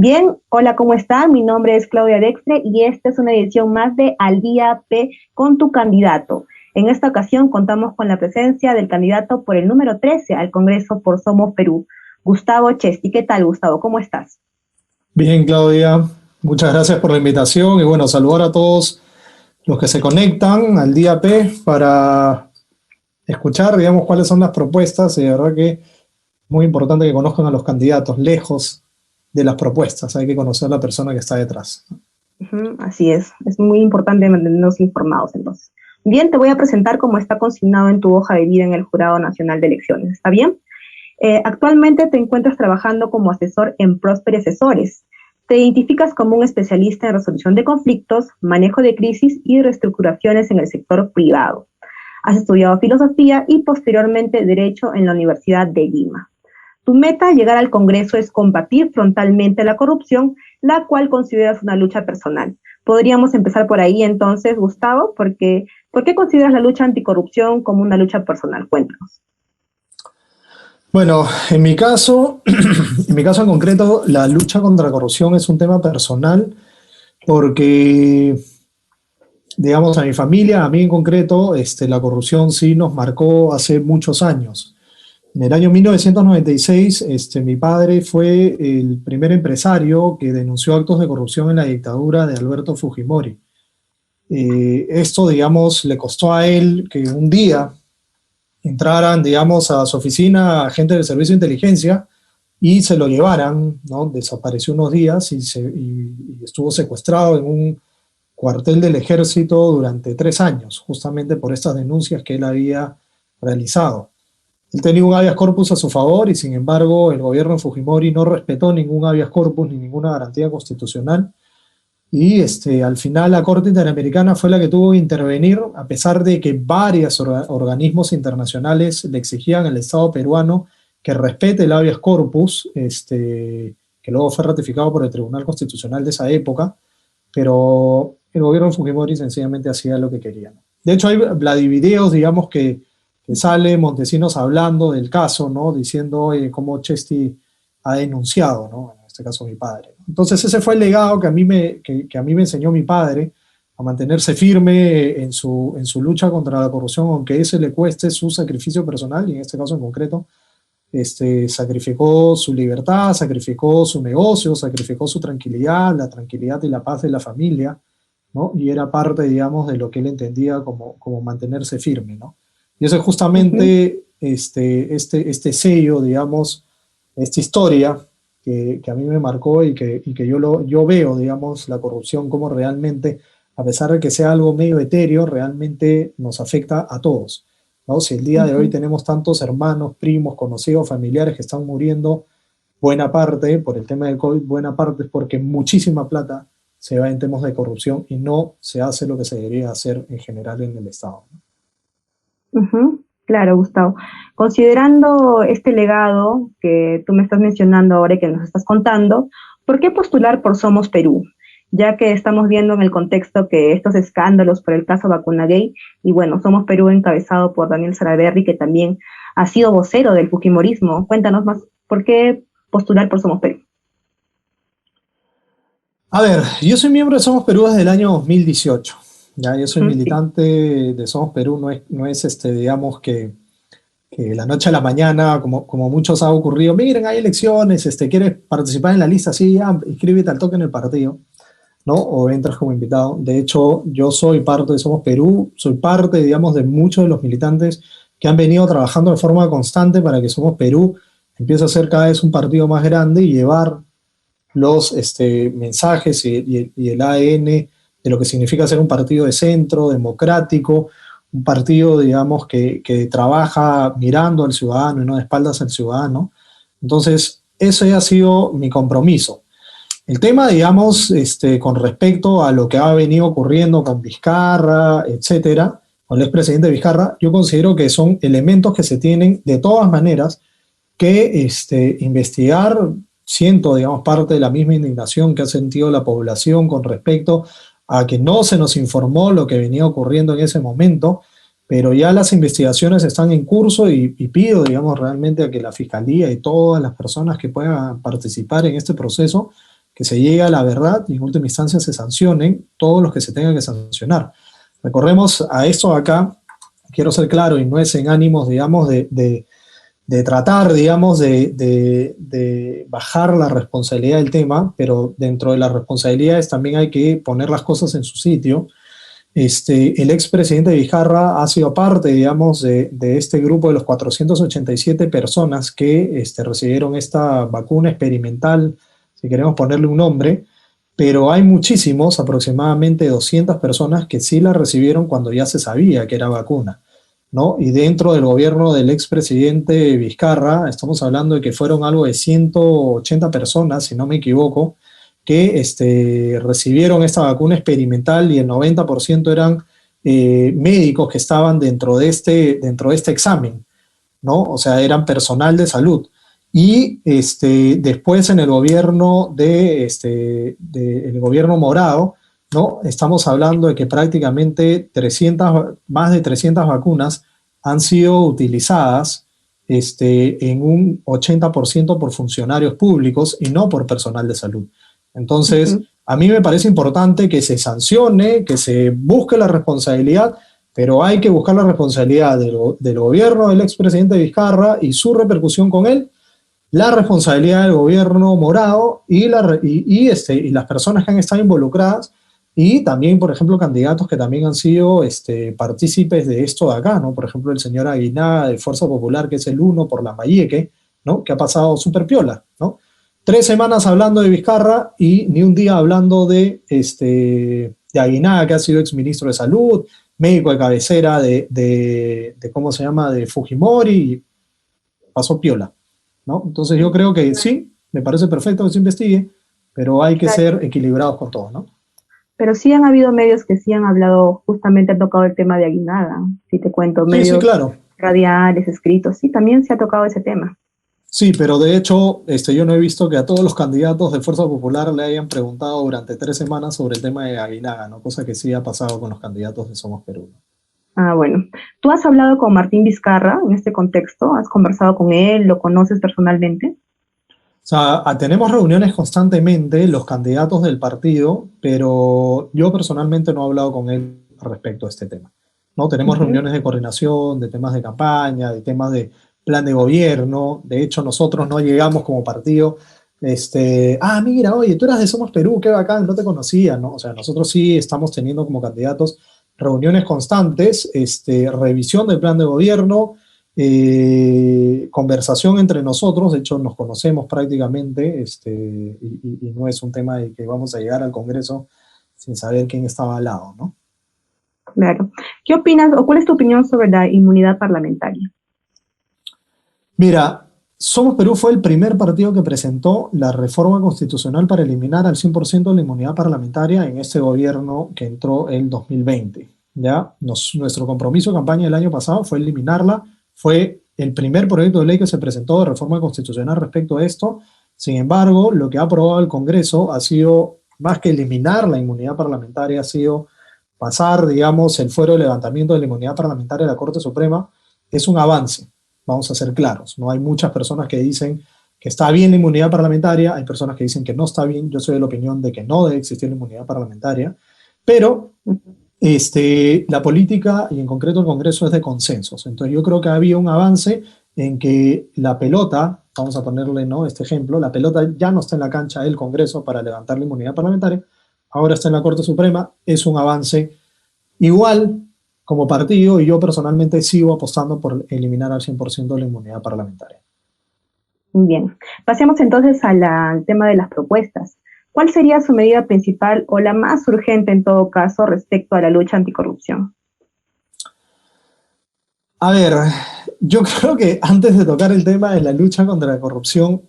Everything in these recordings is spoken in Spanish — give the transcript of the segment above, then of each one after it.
Bien, hola, ¿cómo están? Mi nombre es Claudia Dextre y esta es una edición más de Al Día P con tu candidato. En esta ocasión contamos con la presencia del candidato por el número 13 al Congreso por Somos Perú, Gustavo Chesti. ¿Qué tal, Gustavo? ¿Cómo estás? Bien, Claudia, muchas gracias por la invitación y bueno, saludar a todos los que se conectan al día P para escuchar, digamos, cuáles son las propuestas y de verdad que es muy importante que conozcan a los candidatos lejos de las propuestas, hay que conocer a la persona que está detrás. Así es muy importante mantenernos informados entonces. Bien, te voy a presentar cómo está consignado en tu hoja de vida en el Jurado Nacional de Elecciones, ¿está bien? Actualmente te encuentras trabajando como asesor en Prosper Asesores. Te identificas como un especialista en resolución de conflictos, manejo de crisis y reestructuraciones en el sector privado. Has estudiado filosofía y posteriormente Derecho en la Universidad de Lima. Tu meta al llegar al Congreso es combatir frontalmente la corrupción, la cual consideras una lucha personal. Podríamos empezar por ahí entonces, Gustavo, porque ¿por qué consideras la lucha anticorrupción como una lucha personal? Cuéntanos. Bueno, en mi caso, en mi caso en concreto, la lucha contra la corrupción es un tema personal porque, digamos, a mi familia, a mí en concreto, la corrupción sí nos marcó hace muchos años. En el año 1996, mi padre fue el primer empresario que denunció actos de corrupción en la dictadura de Alberto Fujimori. Esto, digamos, le costó a él que un día entraran, digamos, a su oficina agentes del Servicio de Inteligencia y se lo llevaran, ¿no? Desapareció unos días y estuvo secuestrado en un cuartel del ejército durante 3 años, justamente por estas denuncias que él había realizado. Él tenía un habeas corpus a su favor y sin embargo el gobierno de Fujimori no respetó ningún habeas corpus ni ninguna garantía constitucional y al final la Corte Interamericana fue la que tuvo que intervenir a pesar de que varios organismos internacionales le exigían al Estado peruano que respete el habeas corpus, que luego fue ratificado por el Tribunal Constitucional de esa época, pero el gobierno de Fujimori sencillamente hacía lo que quería, ¿no? De hecho, hay Vladivideos, digamos, que sale Montesinos hablando del caso, ¿no? Diciendo cómo Chesti ha denunciado, ¿no? En este caso mi padre. Entonces ese fue el legado que a mí me enseñó mi padre, a mantenerse firme en su lucha contra la corrupción, aunque ese le cueste su sacrificio personal, y en este caso en concreto, sacrificó su libertad, sacrificó su negocio, sacrificó su tranquilidad, la tranquilidad y la paz de la familia, ¿no? Y era parte, digamos, de lo que él entendía como mantenerse firme, ¿no? Y eso es Ujú. justamente este sello, digamos, esta historia que a mí me marcó y que yo veo, digamos, la corrupción como realmente, a pesar de que sea algo medio etéreo, realmente nos afecta a todos, ¿no? Si el día de hoy Ujú. tenemos tantos hermanos, primos, conocidos, familiares que están muriendo, buena parte, por el tema del COVID, buena parte es porque muchísima plata se va en temas de corrupción y no se hace lo que se debería hacer en general en el Estado. Ujú. Claro, Gustavo. Considerando este legado que tú me estás mencionando ahora y que nos estás contando, ¿por qué postular por Somos Perú? Ya que estamos viendo en el contexto que estos escándalos por el caso Vacuna Gay, y bueno, Somos Perú encabezado por Daniel Salaverry, que también ha sido vocero del Fujimorismo. Cuéntanos más, ¿por qué postular por Somos Perú? A ver, yo soy miembro de Somos Perú desde el año 2018. Ya, yo soy Ujú. Sí. militante de Somos Perú, no es digamos que la noche a la mañana, como muchos ha ocurrido, miren, hay elecciones, ¿quieres participar en la lista? Sí, ya, inscríbete al toque en el partido, ¿no? O entras como invitado. De hecho, yo soy parte de Somos Perú, soy parte, digamos, de muchos de los militantes que han venido trabajando de forma constante para que Somos Perú empiece a ser cada vez un partido más grande y llevar los mensajes y el ADN de lo que significa ser un partido de centro, democrático, un partido, digamos, que trabaja mirando al ciudadano y no de espaldas al ciudadano. Entonces, ese ha sido mi compromiso. El tema, digamos, con respecto a lo que ha venido ocurriendo con Vizcarra, etcétera, con el expresidente Vizcarra, yo considero que son elementos que se tienen de todas maneras que investigar. Siento, digamos, parte de la misma indignación que ha sentido la población con respecto a que no se nos informó lo que venía ocurriendo en ese momento, pero ya las investigaciones están en curso y pido, digamos, realmente a que la Fiscalía y todas las personas que puedan participar en este proceso que se llegue a la verdad y en última instancia se sancionen todos los que se tengan que sancionar. Recordemos a esto acá, quiero ser claro, y no es en ánimos, digamos, de tratar, digamos, de bajar la responsabilidad del tema, pero dentro de las responsabilidades también hay que poner las cosas en su sitio. El expresidente Vizcarra ha sido parte, digamos, de este grupo de los 487 personas que recibieron esta vacuna experimental, si queremos ponerle un nombre, pero hay muchísimos, aproximadamente 200 personas que sí la recibieron cuando ya se sabía que era vacuna, ¿no? Y dentro del gobierno del expresidente Vizcarra, estamos hablando de que fueron algo de 180 personas, si no me equivoco, que recibieron esta vacuna experimental y el 90% eran médicos que estaban dentro de este examen, ¿no? O sea, eran personal de salud. Y después en el gobierno el gobierno morado, ¿no? Estamos hablando de que prácticamente más de 300 vacunas han sido utilizadas en un 80% por funcionarios públicos y no por personal de salud. Entonces, a mí me parece importante que se sancione, que se busque la responsabilidad, pero hay que buscar la responsabilidad del gobierno del expresidente Vizcarra y su repercusión con él, la responsabilidad del gobierno morado y las personas que han estado involucradas, y también, por ejemplo, candidatos que también han sido partícipes de esto de acá, ¿no? Por ejemplo, el señor Aguinaga de Fuerza Popular, que es el uno por Lambayeque, ¿no? Que ha pasado súper piola, ¿no? 3 semanas hablando de Vizcarra y ni un día hablando de Aguinaga, que ha sido exministro de Salud, médico de cabecera ¿cómo se llama?, de Fujimori, y pasó piola, ¿no? Entonces yo creo que sí, me parece perfecto que se investigue, pero hay que ser equilibrados con todo, ¿no? Pero sí han habido medios que sí han hablado, justamente han tocado el tema de Aguinaga, si te cuento, medios sí, claro, radiales, escritos, sí, también se ha tocado ese tema. Sí, pero de hecho, yo no he visto que a todos los candidatos de Fuerza Popular le hayan preguntado durante 3 semanas sobre el tema de Aguinaga, ¿no? Cosa que sí ha pasado con los candidatos de Somos Perú. Ah, bueno. ¿Tú has hablado con Martín Vizcarra en este contexto? ¿Has conversado con él? ¿Lo conoces personalmente? O sea, tenemos reuniones constantemente los candidatos del partido, pero yo personalmente no he hablado con él respecto a este tema. ¿No? Tenemos reuniones de coordinación, de temas de campaña, de temas de plan de gobierno. De hecho, nosotros no llegamos como partido, mira, oye, tú eras de Somos Perú, qué bacán, no te conocía, ¿no? O sea, nosotros sí estamos teniendo como candidatos reuniones constantes, revisión del plan de gobierno, conversación entre nosotros. De hecho nos conocemos prácticamente, y no es un tema de que vamos a llegar al Congreso sin saber quién estaba al lado, ¿no? Claro. ¿Qué opinas o cuál es tu opinión sobre la inmunidad parlamentaria? Mira, Somos Perú fue el primer partido que presentó la reforma constitucional para eliminar al 100% la inmunidad parlamentaria en este gobierno que entró el 2020. ¿Ya? Nuestro compromiso de campaña del año pasado fue eliminarla. Fue el primer proyecto de ley que se presentó de reforma constitucional respecto a esto. Sin embargo, lo que ha aprobado el Congreso ha sido, más que eliminar la inmunidad parlamentaria, ha sido pasar, digamos, el fuero de levantamiento de la inmunidad parlamentaria a la Corte Suprema. Es un avance, vamos a ser claros. No hay muchas personas que dicen que está bien la inmunidad parlamentaria, hay personas que dicen que no está bien. Yo soy de la opinión de que no debe existir la inmunidad parlamentaria, pero la política y en concreto el Congreso es de consensos. Entonces yo creo que había un avance en que la pelota, vamos a ponerle, ¿no?, este ejemplo, la pelota ya no está en la cancha del Congreso para levantar la inmunidad parlamentaria, ahora está en la Corte Suprema. Es un avance. Igual, como partido, y yo personalmente sigo apostando por eliminar al 100% la inmunidad parlamentaria. Bien, pasemos entonces al tema de las propuestas. ¿Cuál sería su medida principal o la más urgente en todo caso respecto a la lucha anticorrupción? A ver, yo creo que antes de tocar el tema de la lucha contra la corrupción,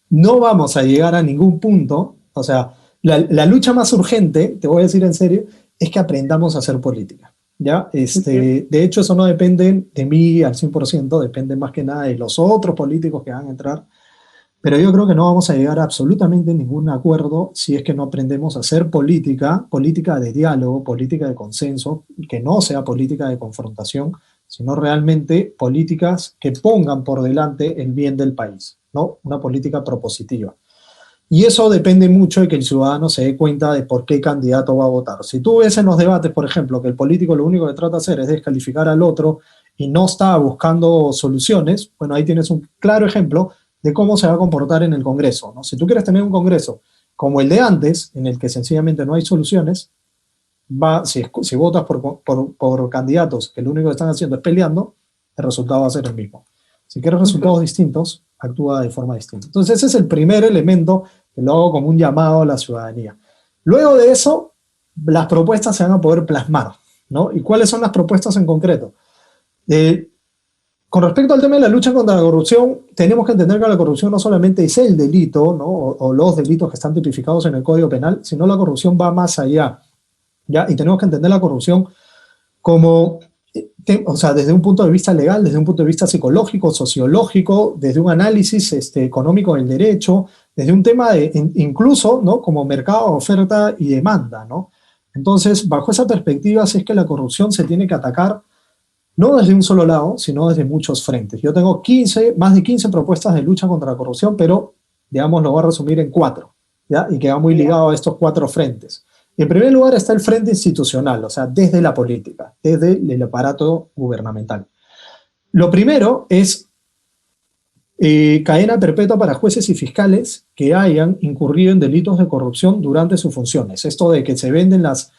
no vamos a llegar a ningún punto. O sea, la lucha más urgente, te voy a decir en serio, es que aprendamos a hacer política, ¿ya? De hecho, eso no depende de mí al 100%, depende más que nada de los otros políticos que van a entrar. Pero yo creo que no vamos a llegar a absolutamente ningún acuerdo si es que no aprendemos a hacer política, política de diálogo, política de consenso, que no sea política de confrontación, sino realmente políticas que pongan por delante el bien del país, ¿no? Una política propositiva. Y eso depende mucho de que el ciudadano se dé cuenta de por qué candidato va a votar. Si tú ves en los debates, por ejemplo, que el político lo único que trata de hacer es descalificar al otro y no está buscando soluciones, bueno, ahí tienes un claro ejemplo de cómo se va a comportar en el Congreso, ¿no? Si tú quieres tener un Congreso como el de antes, en el que sencillamente no hay soluciones, si votas por candidatos que lo único que están haciendo es peleando, el resultado va a ser el mismo. Si quieres resultados distintos, actúa de forma distinta. Entonces ese es el primer elemento que lo hago como un llamado a la ciudadanía. Luego de eso, las propuestas se van a poder plasmar, ¿no? ¿Y cuáles son las propuestas en concreto? Con respecto al tema de la lucha contra la corrupción, tenemos que entender que la corrupción no solamente es el delito, ¿no? o los delitos que están tipificados en el Código Penal, sino la corrupción va más allá, ¿ya? Y tenemos que entender la corrupción como, o sea, desde un punto de vista legal, desde un punto de vista psicológico, sociológico, desde un análisis económico del derecho, desde un tema incluso, ¿no? Como mercado, oferta y demanda, ¿no? Entonces, bajo esa perspectiva, si es que la corrupción se tiene que atacar no desde un solo lado, sino desde muchos frentes. Yo tengo más de 15 propuestas de lucha contra la corrupción, pero, digamos, lo voy a resumir en 4, ¿ya? Y que va muy ligado a estos 4 frentes. En primer lugar está el frente institucional, o sea, desde la política, desde el aparato gubernamental. Lo primero es cadena perpetua para jueces y fiscales que hayan incurrido en delitos de corrupción durante sus funciones. Esto de que se venden las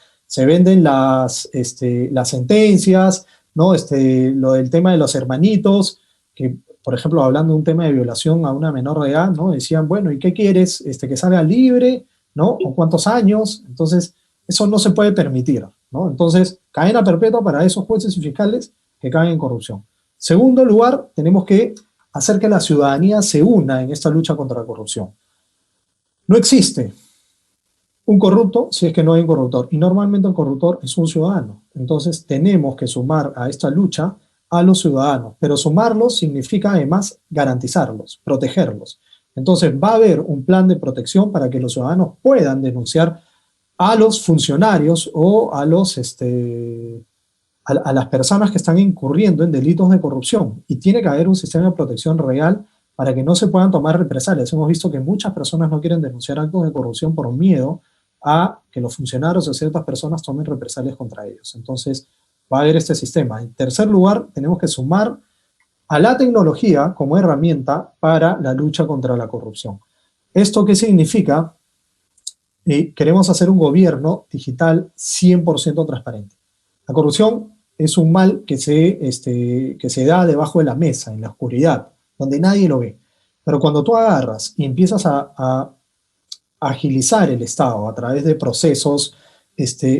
sentencias, ¿no? Lo del tema de los hermanitos, que, por ejemplo, hablando de un tema de violación a una menor de edad, ¿no? Decían, bueno, ¿y qué quieres? ¿Que salga libre? ¿No? ¿O cuántos años? Entonces, eso no se puede permitir, ¿no? Entonces, cadena perpetua para esos jueces y fiscales que caen en corrupción. Segundo lugar, tenemos que hacer que la ciudadanía se una en esta lucha contra la corrupción. No existe un corrupto si es que no hay un corruptor, y normalmente el corruptor es un ciudadano. Entonces tenemos que sumar a esta lucha a los ciudadanos, pero sumarlos significa además garantizarlos, protegerlos. Entonces va a haber un plan de protección para que los ciudadanos puedan denunciar a los funcionarios o a las personas que están incurriendo en delitos de corrupción, y tiene que haber un sistema de protección real para que no se puedan tomar represalias. Hemos visto que muchas personas no quieren denunciar actos de corrupción por miedo a que los funcionarios o ciertas personas tomen represalias contra ellos. Entonces, va a haber este sistema. En tercer lugar, tenemos que sumar a la tecnología como herramienta para la lucha contra la corrupción. ¿Esto qué significa? Queremos hacer un gobierno digital 100% transparente. La corrupción es un mal que se da debajo de la mesa, en la oscuridad, donde nadie lo ve. Pero cuando tú agarras y empiezas a agilizar el Estado a través de procesos,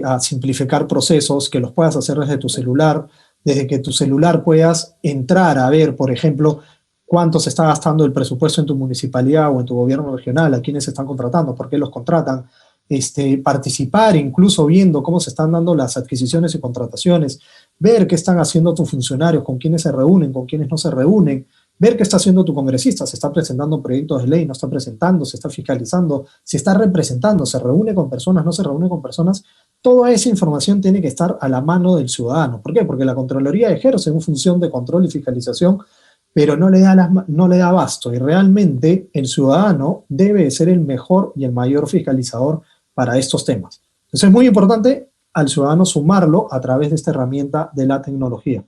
a simplificar procesos, que los puedas hacer desde tu celular, desde que tu celular puedas entrar a ver, por ejemplo, cuánto se está gastando el presupuesto en tu municipalidad o en tu gobierno regional, a quiénes se están contratando, por qué los contratan, participar incluso viendo cómo se están dando las adquisiciones y contrataciones, ver qué están haciendo tus funcionarios, con quiénes se reúnen, con quiénes no se reúnen, ver qué está haciendo tu congresista, se está presentando proyectos de ley, no está presentando, se está fiscalizando, se está representando, se reúne con personas, no se reúne con personas. Toda esa información tiene que estar a la mano del ciudadano. ¿Por qué? Porque la Contraloría ejerce una función de control y fiscalización, pero no le da abasto, y realmente el ciudadano debe ser el mejor y el mayor fiscalizador para estos temas. Entonces es muy importante al ciudadano sumarlo a través de esta herramienta de la tecnología.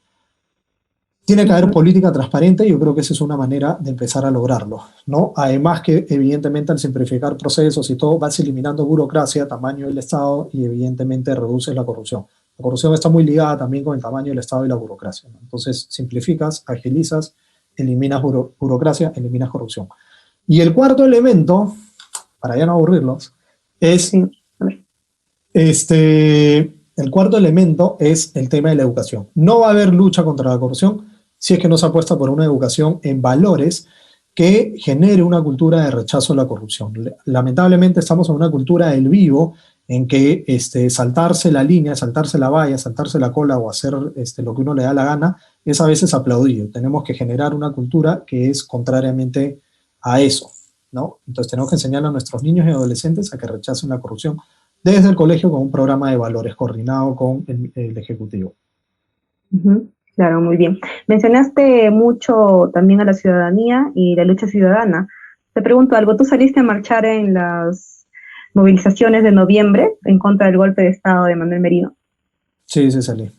Tiene que haber política transparente, y yo creo que esa es una manera de empezar a lograrlo, ¿no? Además que, evidentemente, al simplificar procesos y todo, vas eliminando burocracia, tamaño del Estado, y evidentemente reduces la corrupción. La corrupción está muy ligada también con el tamaño del Estado y la burocracia, ¿no? Entonces, simplificas, agilizas, eliminas burocracia, eliminas corrupción. Y el cuarto elemento, para ya no aburrirlos, es... el cuarto elemento es el tema de la educación. No va a haber lucha contra la corrupción si es que no se apuesta por una educación en valores que genere una cultura de rechazo a la corrupción. Lamentablemente estamos en una cultura del vivo en que saltarse la línea, saltarse la valla, saltarse la cola o hacer lo que uno le da la gana es a veces aplaudido. Tenemos que generar una cultura que es contrariamente a eso, ¿no? Entonces tenemos que enseñar a nuestros niños y adolescentes a que rechacen la corrupción desde el colegio, con un programa de valores coordinado con el Ejecutivo. Claro, muy bien. Mencionaste mucho también a la ciudadanía y la lucha ciudadana. Te pregunto algo, ¿tú saliste a marchar en las movilizaciones de noviembre en contra del golpe de Estado de Manuel Merino? Sí, sí salí.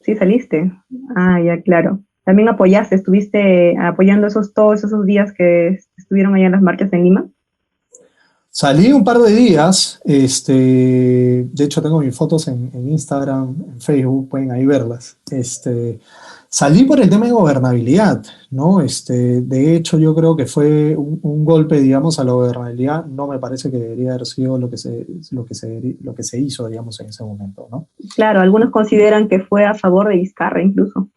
Sí, saliste. Ah, ya, claro. También apoyaste, estuviste apoyando todos esos días que estuvieron allá en las marchas en Lima. Salí un par de días, de hecho tengo mis fotos en Instagram, en Facebook, pueden ahí verlas. Salí por el tema de gobernabilidad, ¿no? De hecho yo creo que fue un golpe, digamos, a la gobernabilidad, no me parece que debería haber sido lo que se hizo, digamos, en ese momento, ¿no? Claro, algunos consideran que fue a favor de Vizcarra incluso.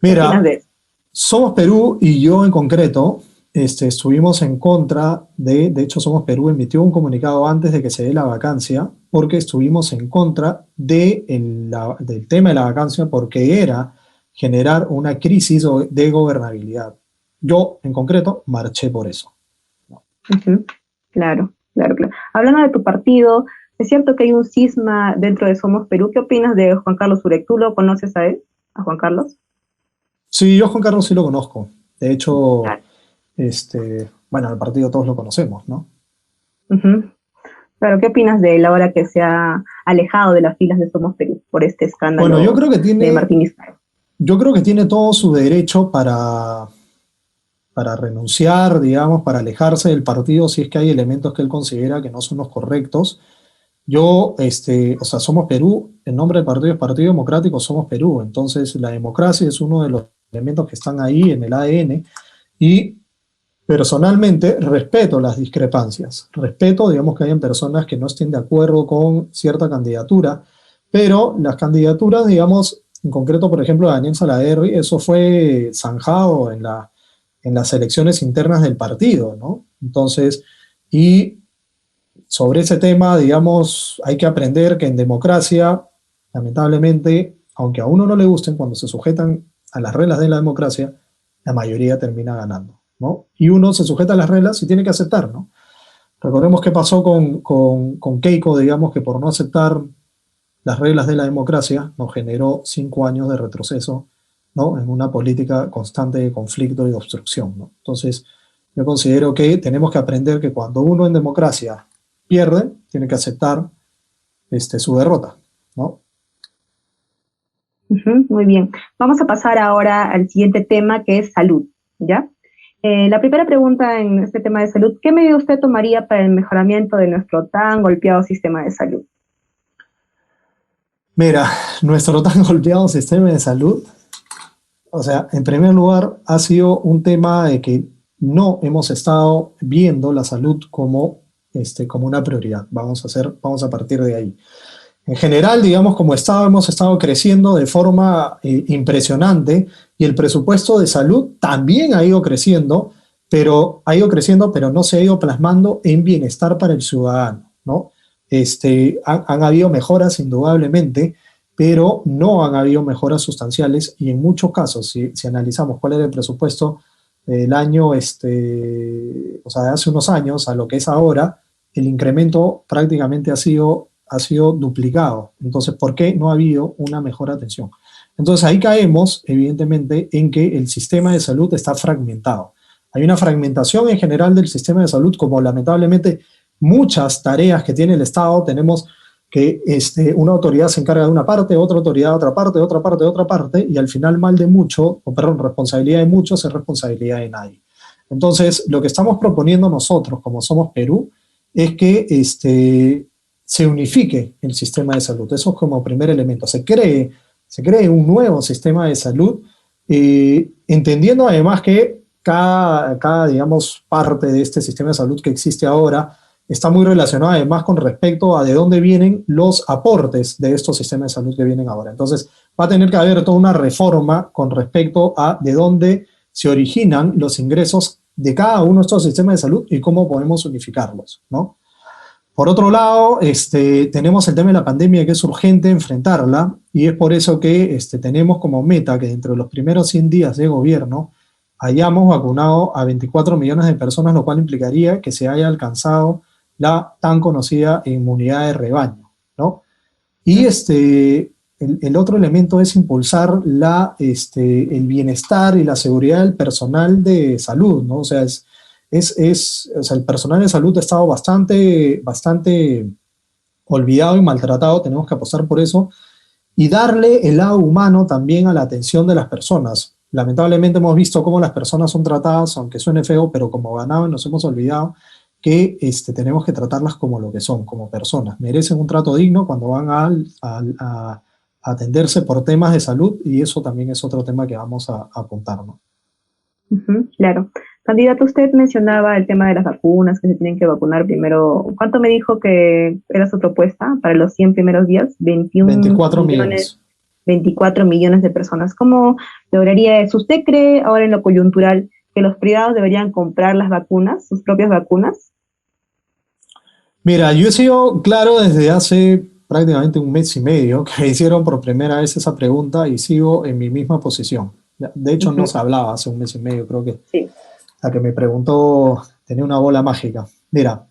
¿Qué opinas Mira, de eso? Somos Perú y yo en concreto, estuvimos en contra de hecho Somos Perú emitió un comunicado antes de que se dé la vacancia, porque estuvimos en contra del tema de la vacancia, porque era generar una crisis de gobernabilidad. Yo en concreto marché por eso. Ujú. Claro, claro, claro. Hablando de tu partido, es cierto que hay un cisma dentro de Somos Perú. ¿Qué opinas de Juan Carlos Urec? ¿Tú lo conoces a él, a Juan Carlos? Sí, yo Juan Carlos sí lo conozco. De hecho, Claro. bueno, el partido todos lo conocemos, ¿no? Ujú. Claro, ¿qué opinas de él ahora que se ha alejado de las filas de Somos Perú por este Bueno, escándalo de Martín Vizcarra? yo creo que tiene todo su derecho para renunciar, digamos, para alejarse del partido si es que hay elementos que él considera que no son los correctos. O sea, Somos Perú, el nombre del partido es Partido Democrático Somos Perú, entonces la democracia es uno de los elementos que están ahí en el ADN y personalmente respeto las discrepancias, respeto, digamos, que hayan personas que no estén de acuerdo con cierta candidatura, pero las candidaturas, digamos, en concreto, por ejemplo, de Daniel Salaverry, eso fue zanjado en las elecciones internas del partido, ¿no? Entonces, y sobre ese tema, digamos, hay que aprender que en democracia, lamentablemente, aunque a uno no le gusten, cuando se sujetan a las reglas de la democracia, la mayoría termina ganando, ¿no? Y uno se sujeta a las reglas y tiene que aceptar, ¿no? Recordemos qué pasó con Keiko, digamos, que por no aceptar las reglas de la democracia nos generó 5 años de retroceso, ¿no? En una política constante de conflicto y de obstrucción, ¿no? Entonces, yo considero que tenemos que aprender que cuando uno en democracia pierde, tiene que aceptar su derrota, ¿no? Ujú, muy bien. Vamos a pasar ahora al siguiente tema que es salud, ¿ya? La primera pregunta en este tema de salud, ¿qué medida usted tomaría para el mejoramiento de nuestro tan golpeado sistema de salud? Mira, nuestro tan golpeado sistema de salud, o sea, en primer lugar, ha sido un tema de que no hemos estado viendo la salud como una prioridad. Vamos a partir de ahí. En general, digamos, como Estado hemos estado creciendo de forma impresionante y el presupuesto de salud también ha ido creciendo, pero no se ha ido plasmando en bienestar para el ciudadano, ¿no? Han habido mejoras indudablemente, pero no han habido mejoras sustanciales y en muchos casos, si analizamos cuál era el presupuesto del año, o sea, de hace unos años a lo que es ahora, el incremento prácticamente ha sido duplicado. Entonces, ¿por qué no ha habido una mejor atención? Entonces, ahí caemos, evidentemente, en que el sistema de salud está fragmentado. Hay una fragmentación en general del sistema de salud, como lamentablemente muchas tareas que tiene el Estado. Tenemos que una autoridad se encarga de una parte, otra autoridad de otra parte, otra parte de otra parte, y al final mal de mucho, o perdón, responsabilidad de muchos es responsabilidad de nadie. Entonces, lo que estamos proponiendo nosotros, como Somos Perú, es que se unifique el sistema de salud. Eso es como primer elemento. Se cree un nuevo sistema de salud, entendiendo además que digamos, parte de este sistema de salud que existe ahora está muy relacionado además con respecto a de dónde vienen los aportes de estos sistemas de salud que vienen ahora. Entonces, va a tener que haber toda una reforma con respecto a de dónde se originan los ingresos de cada uno de estos sistemas de salud y cómo podemos unificarlos, ¿no? Por otro lado, tenemos el tema de la pandemia que es urgente enfrentarla y es por eso que tenemos como meta que dentro de los primeros 100 días de gobierno hayamos vacunado a 24 millones de personas, lo cual implicaría que se haya alcanzado la tan conocida inmunidad de rebaño, ¿no? Y el otro elemento es impulsar el bienestar y la seguridad del personal de salud, ¿no? O sea, o sea, el personal de salud ha estado bastante olvidado y maltratado, tenemos que apostar por eso, y darle el lado humano también a la atención de las personas. Lamentablemente hemos visto cómo las personas son tratadas, aunque suene feo, pero como ganado, nos hemos olvidado que tenemos que tratarlas como lo que son, como personas. Merecen un trato digno cuando van a atenderse por temas de salud, y eso también es otro tema que vamos a apuntar, ¿no? Claro. Candidato, usted mencionaba el tema de las vacunas, que se tienen que vacunar primero. ¿Cuánto me dijo que era su propuesta para los 100 primeros días? 24 millones. 24 millones de personas. ¿Cómo lograría eso? ¿Usted cree ahora en lo coyuntural que los privados deberían comprar las vacunas, sus propias vacunas? Mira, yo he sido claro desde hace prácticamente un mes y medio que me hicieron por primera vez esa pregunta y sigo en mi misma posición. De hecho, no se hablaba hace un mes y medio, creo que Sí. la que me preguntó tenía una bola mágica. Mira,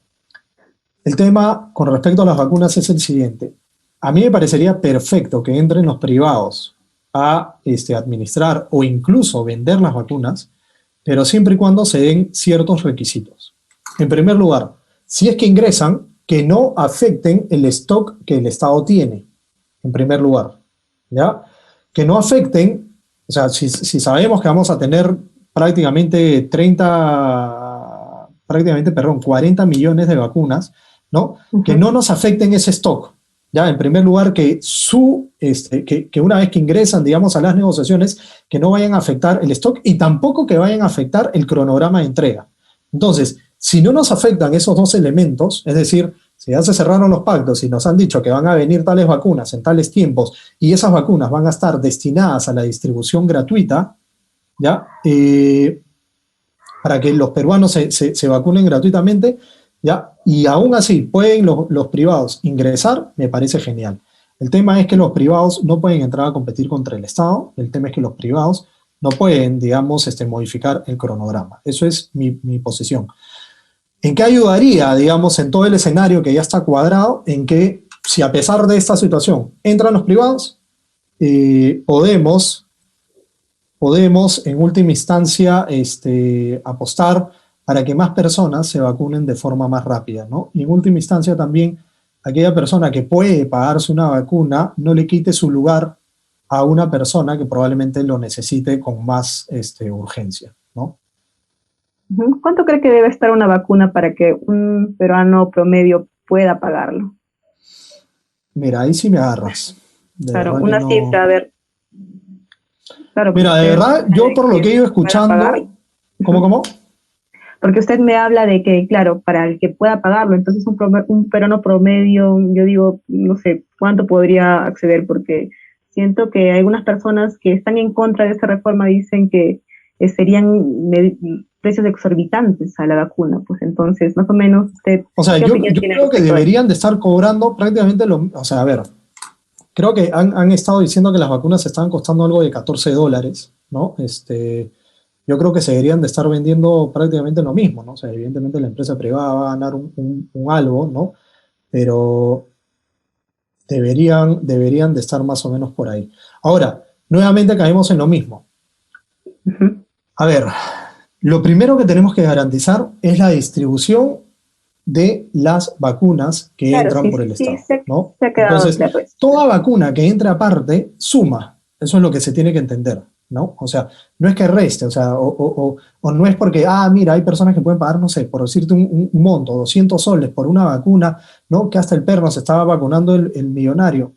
el tema con respecto a las vacunas es el siguiente. A mí me parecería perfecto que entren los privados a administrar o incluso vender las vacunas, pero siempre y cuando se den ciertos requisitos. En primer lugar, si es que ingresan, que no afecten el stock que el Estado tiene, en primer lugar, ¿ya? Que no afecten, o sea, si sabemos que vamos a tener prácticamente 40 millones de vacunas, ¿no? Que no nos afecten ese stock, ¿ya? En primer lugar, que una vez que ingresan, digamos, a las negociaciones, que no vayan a afectar el stock y tampoco que vayan a afectar el cronograma de entrega. Entonces, si no nos afectan esos dos elementos, es decir, si ya se cerraron los pactos y nos han dicho que van a venir tales vacunas en tales tiempos y esas vacunas van a estar destinadas a la distribución gratuita, ¿ya? Para que los peruanos se vacunen gratuitamente, ¿ya? Y aún así pueden los privados ingresar, me parece genial. El tema es que los privados no pueden entrar a competir contra el Estado, el tema es que los privados no pueden, digamos, modificar el cronograma. Eso es mi posición. ¿En qué ayudaría, digamos, en todo el escenario que ya está cuadrado? En que si a pesar de esta situación entran los privados, podemos en última instancia apostar para que más personas se vacunen de forma más rápida, ¿no? Y en última instancia también aquella persona que puede pagarse una vacuna no le quite su lugar a una persona que probablemente lo necesite con más urgencia, ¿no? ¿Cuánto cree que debe estar una vacuna para que un peruano promedio pueda pagarlo? Mira, ahí sí me agarras. Claro, una cifra, a ver. Claro, mira, de verdad, yo por lo que he ido escuchando... ¿Cómo? Porque usted me habla de que, claro, para el que pueda pagarlo, entonces un peruano promedio, yo digo, no sé, ¿cuánto podría acceder? Porque siento que algunas personas que están en contra de esta reforma dicen que serían precios exorbitantes a la vacuna. Pues entonces, más o menos, usted... O sea, yo creo que deberían de estar cobrando prácticamente lo... O sea, a ver, creo que han estado diciendo que las vacunas estaban costando algo de $14, ¿no? Yo creo que se deberían de estar vendiendo prácticamente lo mismo, ¿no? O sea, evidentemente la empresa privada va a ganar un algo, ¿no? Pero deberían de estar más o menos por ahí. Ahora, nuevamente caemos en lo mismo. A ver, lo primero que tenemos que garantizar es la distribución de las vacunas que entran por el Estado, ¿no? Entonces, toda vacuna que entre aparte suma. Eso es lo que se tiene que entender, ¿no? O sea, no es que reste, o sea, o no es porque, mira, hay personas que pueden pagar, no sé, por decirte un monto, 200 soles por una vacuna, ¿no? Que hasta el perro se estaba vacunando el millonario.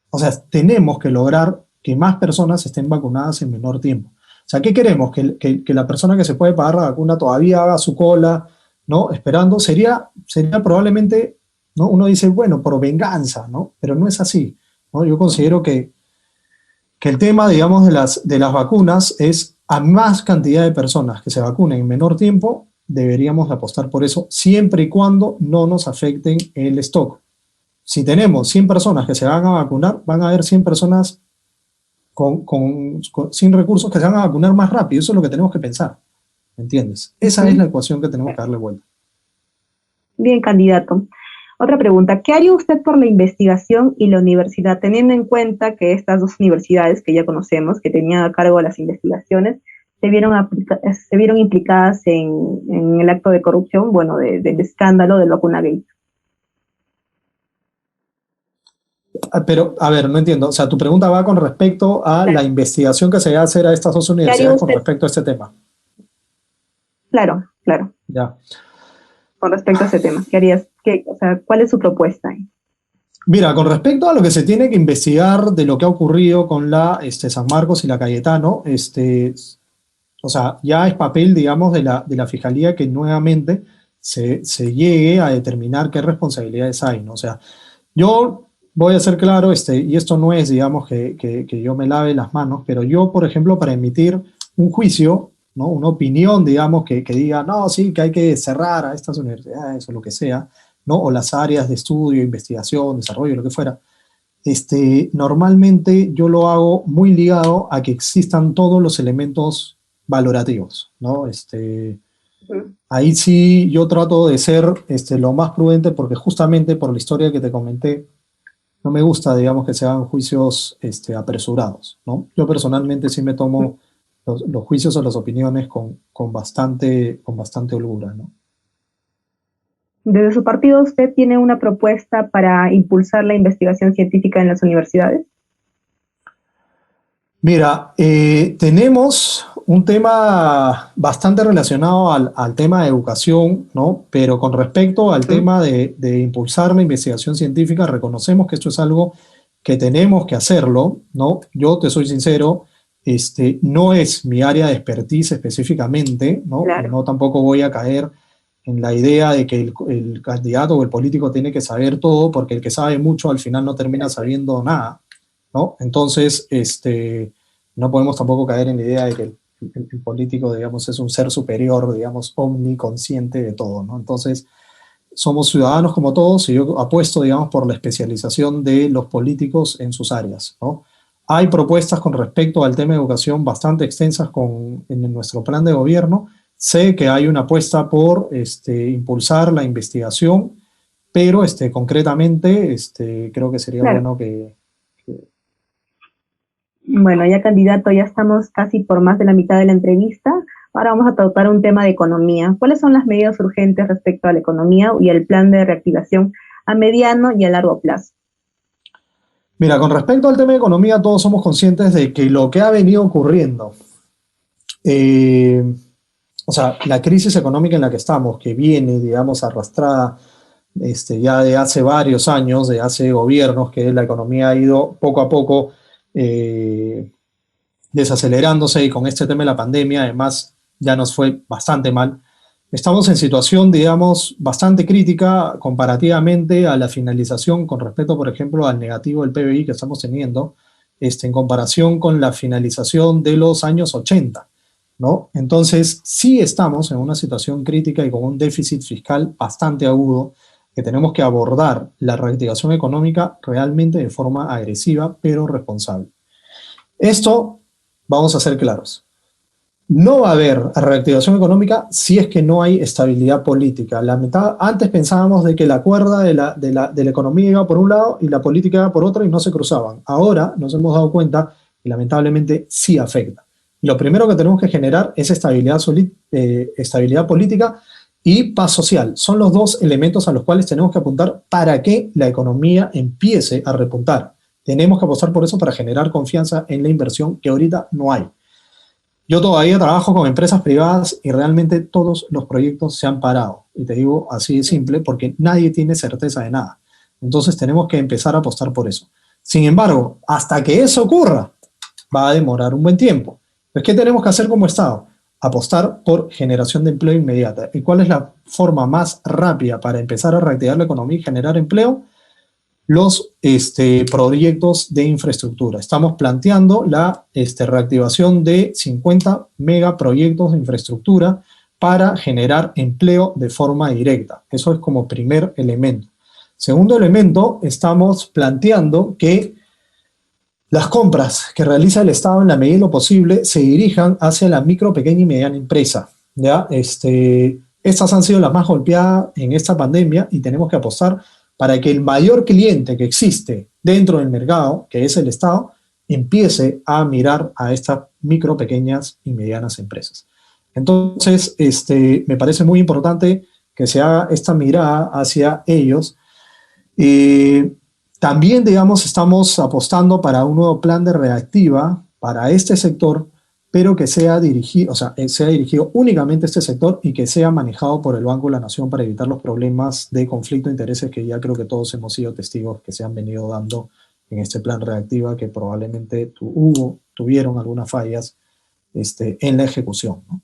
O sea, tenemos que lograr que más personas estén vacunadas en menor tiempo. O sea, ¿qué queremos? Que la persona que se puede pagar la vacuna todavía haga su cola, ¿no? Esperando, sería probablemente, ¿no? Uno dice, bueno, por venganza, ¿no? Pero no es así, ¿no? Yo considero que el tema, digamos, de las vacunas es a más cantidad de personas que se vacunen en menor tiempo, deberíamos apostar por eso, siempre y cuando no nos afecten el stock. Si tenemos 100 personas que se van a vacunar, van a haber 100 personas sin recursos que se van a vacunar más rápido. Eso es lo que tenemos que pensar, ¿me entiendes? Esa es la ecuación que tenemos que darle vuelta. Bien, candidato. Otra pregunta, ¿qué haría usted por la investigación y la universidad, teniendo en cuenta que estas dos universidades que ya conocemos, que tenían a cargo las investigaciones, se vieron implicadas en el acto de corrupción, bueno, del escándalo del Vacunagate? Pero, a ver, no entiendo. O sea, tu pregunta va con respecto a la investigación que se va a hacer a estas dos universidades con respecto a este tema. Claro, claro. Ya. Con respecto a ese tema, ¿qué harías? O sea, ¿cuál es su propuesta ahí? Mira, con respecto a lo que se tiene que investigar de lo que ha ocurrido con la San Marcos y la Cayetano, o sea, ya es papel, digamos, de la Fiscalía que nuevamente se llegue a determinar qué responsabilidades hay, ¿no? O sea, yo voy a ser claro, y esto no es, digamos, que yo me lave las manos, pero yo, por ejemplo, para emitir un juicio, ¿no? Una opinión, digamos, que diga, no, sí, que hay que cerrar a estas universidades o lo que sea, ¿no? O las áreas de estudio, investigación, desarrollo, lo que fuera. Normalmente yo lo hago muy ligado a que existan todos los elementos valorativos, ¿no? Ahí sí yo trato de ser lo más prudente porque justamente por la historia que te comenté, no me gusta, digamos, que se hagan juicios apresurados, ¿no? Yo personalmente sí me tomo los juicios o las opiniones con bastante holgura, ¿no? ¿Desde su partido usted tiene una propuesta para impulsar la investigación científica en las universidades? Mira, tenemos un tema bastante relacionado al tema de educación, ¿no? Pero con respecto al tema de impulsar la investigación científica, reconocemos que esto es algo que tenemos que hacerlo, ¿no? Yo te soy sincero, no es mi área de expertise específicamente, ¿no? Claro. No tampoco voy a caer en la idea de que el candidato o el político tiene que saber todo, porque el que sabe mucho al final no termina sabiendo nada, ¿no? Entonces, no podemos tampoco caer en la idea de que el político, digamos, es un ser superior, digamos, omniconsciente de todo, ¿no? Entonces, somos ciudadanos como todos y yo apuesto, digamos, por la especialización de los políticos en sus áreas, ¿no? Hay propuestas con respecto al tema de educación bastante extensas en nuestro plan de gobierno. Sé que hay una apuesta por impulsar la investigación, pero concretamente creo que sería bueno que... Bueno, ya candidato, ya estamos casi por más de la mitad de la entrevista. Ahora vamos a tratar un tema de economía. ¿Cuáles son las medidas urgentes respecto a la economía y el plan de reactivación a mediano y a largo plazo? Mira, con respecto al tema de economía, todos somos conscientes de que lo que ha venido ocurriendo, o sea, la crisis económica en la que estamos, que viene, digamos, arrastrada ya de hace varios años, de hace gobiernos, que la economía ha ido poco a poco desacelerándose y con este tema de la pandemia, además, ya nos fue bastante mal. Estamos en situación, digamos, bastante crítica comparativamente a la finalización con respecto, por ejemplo, al negativo del PBI que estamos teniendo, en comparación con la finalización de los años 80, ¿no? Entonces, sí estamos en una situación crítica y con un déficit fiscal bastante agudo, que tenemos que abordar la reactivación económica realmente de forma agresiva, pero responsable. Esto, vamos a ser claros, no va a haber reactivación económica si es que no hay estabilidad política. Antes pensábamos de que la cuerda de la economía iba por un lado y la política iba por otro y no se cruzaban. Ahora nos hemos dado cuenta que lamentablemente sí afecta. Y lo primero que tenemos que generar es estabilidad política y paz social. Son los dos elementos a los cuales tenemos que apuntar para que la economía empiece a repuntar. Tenemos que apostar por eso para generar confianza en la inversión que ahorita no hay. Yo todavía trabajo con empresas privadas y realmente todos los proyectos se han parado. Y te digo así de simple porque nadie tiene certeza de nada. Entonces tenemos que empezar a apostar por eso. Sin embargo, hasta que eso ocurra, va a demorar un buen tiempo. Pues, ¿qué tenemos que hacer como Estado? Apostar por generación de empleo inmediata. ¿Y cuál es la forma más rápida para empezar a reactivar la economía y generar empleo? Los proyectos de infraestructura. Estamos planteando la reactivación de 50 megaproyectos de infraestructura para generar empleo de forma directa. Eso es como primer elemento. Segundo elemento, estamos planteando que las compras que realiza el Estado en la medida de lo posible se dirijan hacia la micro, pequeña y mediana empresa, ¿ya? Estas han sido las más golpeadas en esta pandemia y tenemos que apostar para que el mayor cliente que existe dentro del mercado, que es el Estado, empiece a mirar a estas micro, pequeñas y medianas empresas. Entonces, me parece muy importante que se haga esta mirada hacia ellos. También, digamos, estamos apostando para un nuevo plan de reactiva para este sector, pero que sea dirigido, o sea, sea dirigido únicamente a este sector y que sea manejado por el Banco de la Nación para evitar los problemas de conflicto de intereses que ya creo que todos hemos sido testigos que se han venido dando en este plan reactiva, que probablemente tuvieron algunas fallas en la ejecución, ¿no?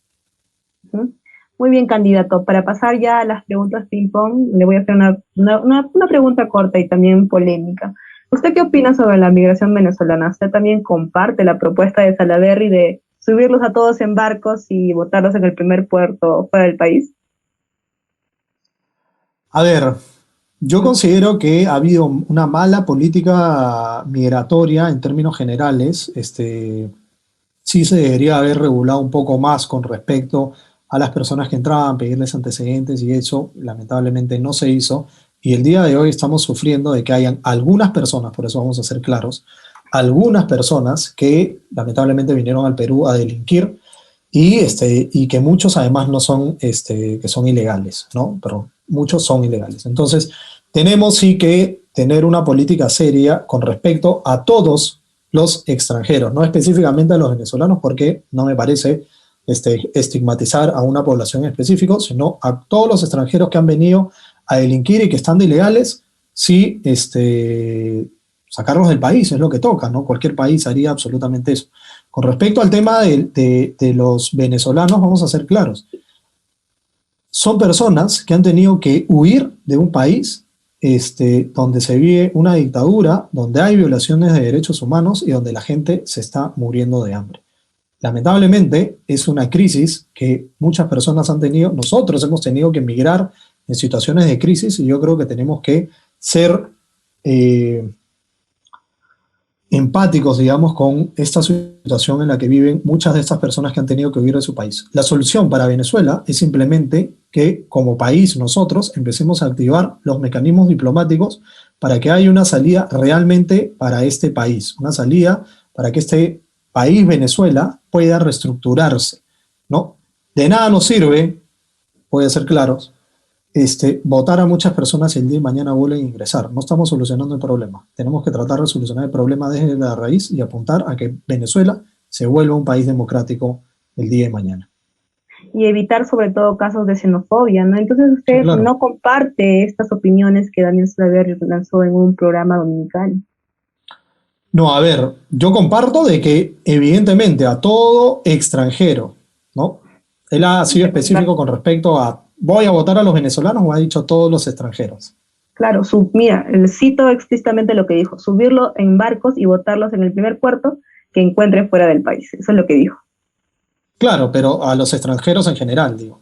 Muy bien, candidato. Para pasar ya a las preguntas ping-pong, le voy a hacer una pregunta corta y también polémica. ¿Usted qué opina sobre la migración venezolana? ¿Usted también comparte la propuesta de Salaverry de subirlos a todos en barcos y botarlos en el primer puerto fuera del país? A ver, yo considero que ha habido una mala política migratoria en términos generales. Sí se debería haber regulado un poco más con respecto a las personas que entraban, pedirles antecedentes y eso lamentablemente no se hizo. Y el día de hoy estamos sufriendo de que hayan algunas personas, por eso vamos a ser claros, algunas personas que lamentablemente vinieron al Perú a delinquir y que muchos además no son, que son ilegales, ¿no? Pero muchos son ilegales. Entonces, tenemos sí que tener una política seria con respecto a todos los extranjeros, no específicamente a los venezolanos, porque no me parece estigmatizar a una población en específico, sino a todos los extranjeros que han venido a delinquir y que están de ilegales, sí, sacarlos del país, es lo que toca, ¿no? Cualquier país haría absolutamente eso. Con respecto al tema de los venezolanos, vamos a ser claros. Son personas que han tenido que huir de un país donde se vive una dictadura, donde hay violaciones de derechos humanos y donde la gente se está muriendo de hambre. Lamentablemente, es una crisis que muchas personas han tenido. Nosotros hemos tenido que emigrar en situaciones de crisis y yo creo que tenemos que ser empáticos, digamos, con esta situación en la que viven muchas de estas personas que han tenido que huir de su país. La solución para Venezuela es simplemente que como país nosotros empecemos a activar los mecanismos diplomáticos para que haya una salida realmente para este país, una salida para que este país, Venezuela, pueda reestructurarse, ¿no? De nada nos sirve, voy a ser claros, votar a muchas personas y el día de mañana vuelven a ingresar. No estamos solucionando el problema. Tenemos que tratar de solucionar el problema desde la raíz y apuntar a que Venezuela se vuelva un país democrático el día de mañana. Y evitar sobre todo casos de xenofobia, ¿no? Entonces usted sí, claro, no comparte estas opiniones que Daniel Salaverry lanzó en un programa dominical. No, a ver, yo comparto de que evidentemente a todo extranjero, ¿no? Él ha sido específico con respecto a ¿voy a votar a los venezolanos o ha dicho a todos los extranjeros? Claro, mira, cito explícitamente lo que dijo, subirlo en barcos y botarlos en el primer puerto que encuentre fuera del país. Eso es lo que dijo. Claro, pero a los extranjeros en general, digo.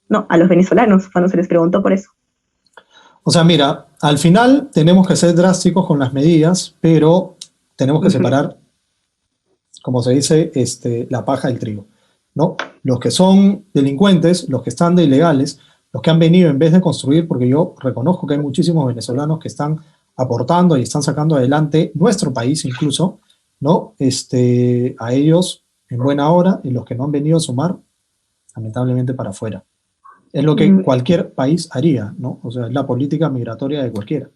No, a los venezolanos, cuando se les preguntó por eso. O sea, mira, al final tenemos que ser drásticos con las medidas, pero tenemos que separar, como se dice, la paja del trigo, ¿no? Los que son delincuentes, los que están de ilegales, los que han venido en vez de construir, porque yo reconozco que hay muchísimos venezolanos que están aportando y están sacando adelante nuestro país incluso, ¿no? A ellos en buena hora y los que no han venido a sumar, lamentablemente para afuera. Es lo que cualquier país haría, ¿no? O sea, es la política migratoria de cualquiera.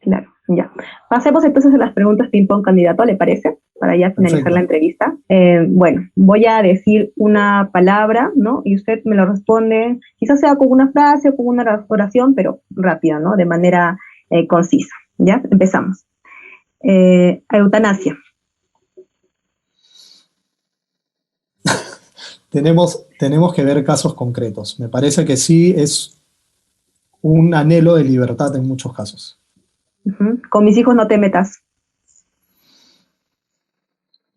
Claro, ya. Pasemos entonces a las preguntas ping-pong, candidato, ¿le parece? Para ya finalizar Perfecto. La entrevista. Bueno, voy a decir una palabra, ¿no? Y usted me lo responde, quizás sea con una frase o con una oración, pero rápida, ¿no? De manera concisa. ¿Ya? Empezamos. Eutanasia. Tenemos que ver casos concretos. Me parece que sí es un anhelo de libertad en muchos casos. Con mis hijos no te metas.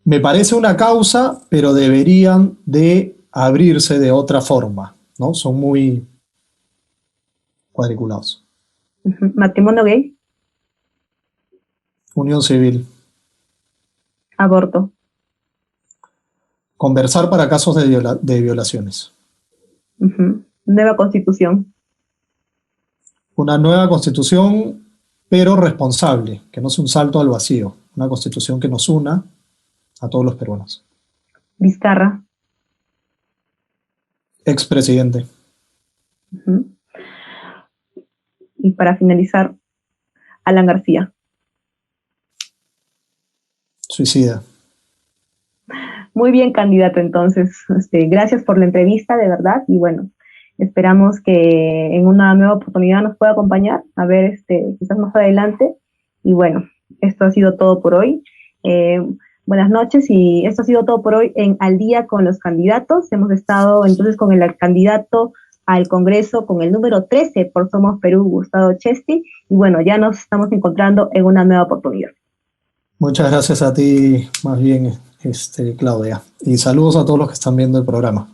Me parece una causa, pero deberían de abrirse de otra forma, ¿no? Son muy cuadriculados. Matrimonio gay. Unión civil. Aborto. Conversar para casos de violaciones. Nueva constitución. Una nueva constitución, pero responsable, que no sea un salto al vacío. Una constitución que nos una a todos los peruanos. Vizcarra. Expresidente. Y para finalizar, Alan García. Suicida. Muy bien, candidato, entonces. Gracias por la entrevista, de verdad. Y bueno, esperamos que en una nueva oportunidad nos pueda acompañar, a ver, quizás más adelante. Y bueno, esto ha sido todo por hoy. Buenas noches, y esto ha sido todo por hoy en Al Día con los Candidatos. Hemos estado entonces con el candidato al Congreso con el número 13 por Somos Perú, Gustavo Chesti. Y bueno, ya nos estamos encontrando en una nueva oportunidad. Muchas gracias a ti, más bien, Claudia. Y saludos a todos los que están viendo el programa.